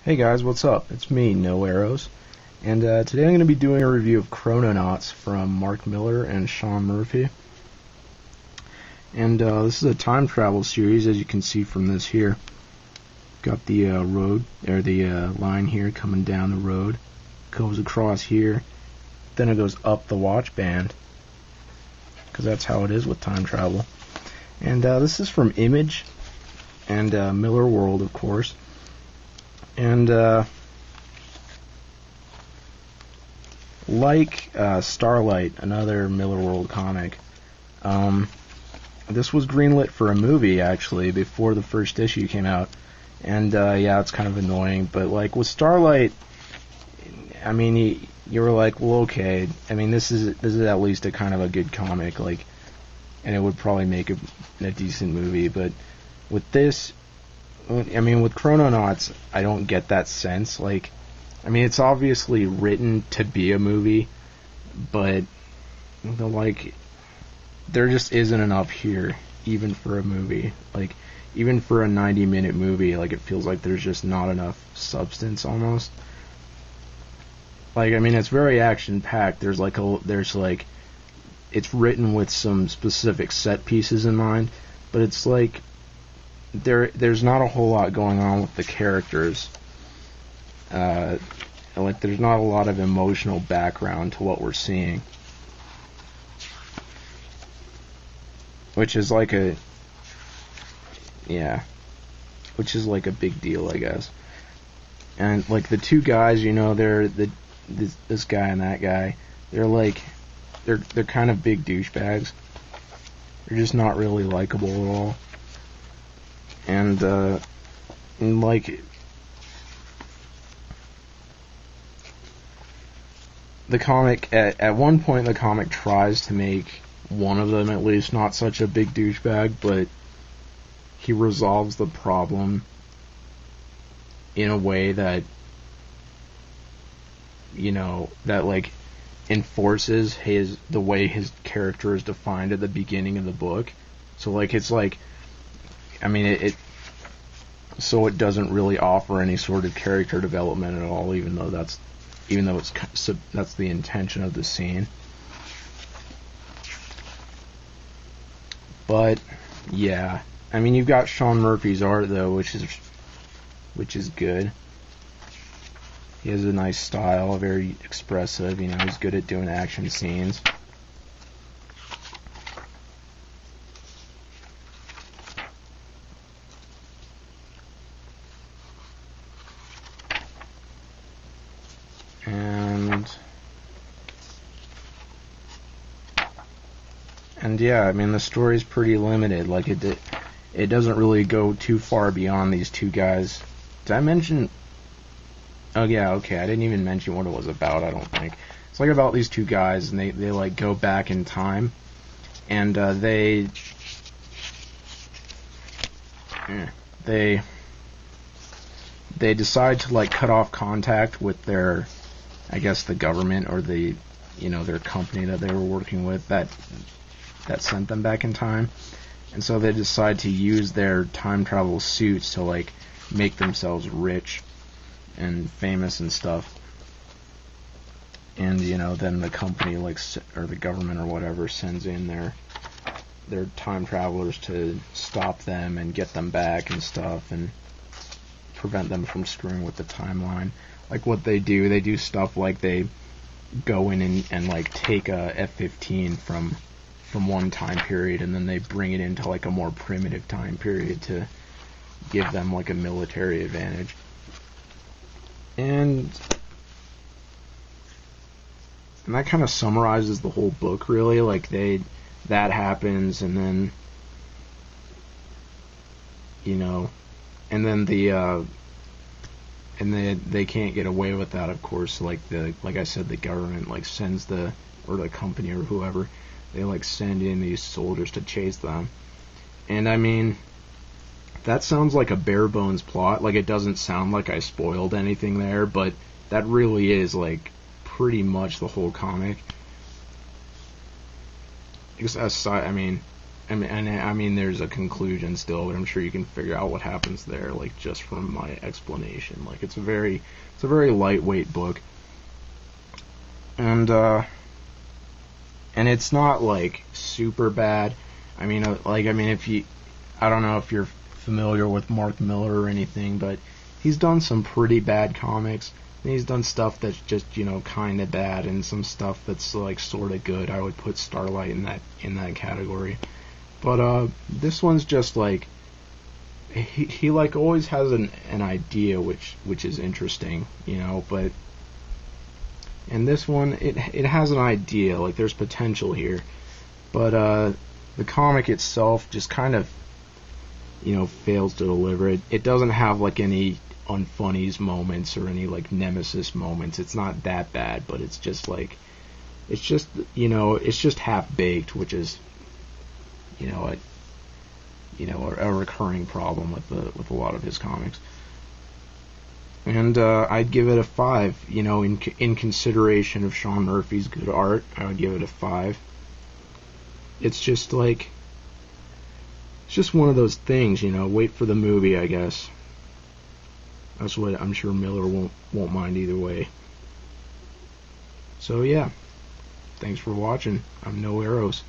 Hey guys, what's up? It's me, No Arrows, and today I'm going to be doing a review of Chrononauts from Mark Millar and Sean Murphy. And this is a time travel series, as you can see from this here. Got the road, or the line here coming down the road, goes across here, then it goes up the watch band, because that's how it is with time travel. And this is from Image and Millarworld, of course. And like Starlight, another Millarworld comic, this was greenlit for a movie actually before the first issue came out. And yeah, it's kind of annoying, but like with Starlight, I mean, you were like, well, okay. I mean, this is at least a kind of a good comic, like, and it would probably make a decent movie. But with this, I mean, with Chrononauts, I don't get that sense. Like, I mean, it's obviously written to be a movie, but like, there just isn't enough here, even for a movie. Like, even for a 90-minute movie, like, it feels like there's just not enough substance, almost. Like, I mean, it's very action-packed. There's it's written with some specific set pieces in mind, but it's like, there's not a whole lot going on with the characters. Like, there's not a lot of emotional background to what we're seeing, which is like a big deal, I guess. And like the two guys, you know, they're this guy and that guy. They're kind of big douchebags. They're just not really likable at all. And like, the comic, at one point the comic tries to make one of them at least not such a big douchebag, but he resolves the problem in a way that, you know, that like enforces the way his character is defined at the beginning of the book. So like, it's like, I mean, it doesn't really offer any sort of character development at all, even though that's the intention of the scene. But yeah, I mean, you've got Sean Murphy's art though, which is good. He has a nice style, very expressive. You know, he's good at doing action scenes. And yeah, I mean, the story's pretty limited. Like, it doesn't really go too far beyond these two guys. Did I mention? Oh yeah, okay. I didn't even mention what it was about, I don't think. It's like about these two guys, and they like go back in time, and they decide to like cut off contact with their, I guess, the government, or the, you know, their company that they were working with that sent them back in time. And so they decide to use their time travel suits to like make themselves rich and famous and stuff. And, you know, then the company, like, or the government or whatever, sends in their time travelers to stop them and get them back and stuff, and prevent them from screwing with the timeline. Like, what they do stuff like they go in and like take a F-15 from one time period, and then they bring it into like a more primitive time period to give them like a military advantage. And that kind of summarizes the whole book, really. Like, that happens, and then, you know, and then they can't get away with that, of course. Like I said, the government like sends the company or whoever, they like send in these soldiers to chase them. And I mean, that sounds like a bare bones plot. Like, it doesn't sound like I spoiled anything there, but that really is like pretty much the whole comic. I mean, I mean, there's a conclusion still, but I'm sure you can figure out what happens there, like just from my explanation. Like it's a very lightweight book, and it's not like super bad. I mean, if you, I don't know if you're familiar with Mark Millar or anything, but he's done some pretty bad comics. And he's done stuff that's just, kind of bad, and some stuff that's like sort of good. I would put Starlight in that category. But this one's just like he like always has an idea which is interesting, but and this one it has an idea, like there's potential here. But the comic itself just kind of fails to deliver it. It doesn't have like any unfunnies moments or any like nemesis moments. It's not that bad, but it's just like it's just half baked, which is a recurring problem with a lot of his comics. And I'd give it a 5. In consideration of Sean Murphy's good art, I would give it a 5. It's just like it's just one of those things, wait for the movie, I guess. That's what I'm sure Millar won't mind either way. So yeah, thanks for watching. I'm No Arrows.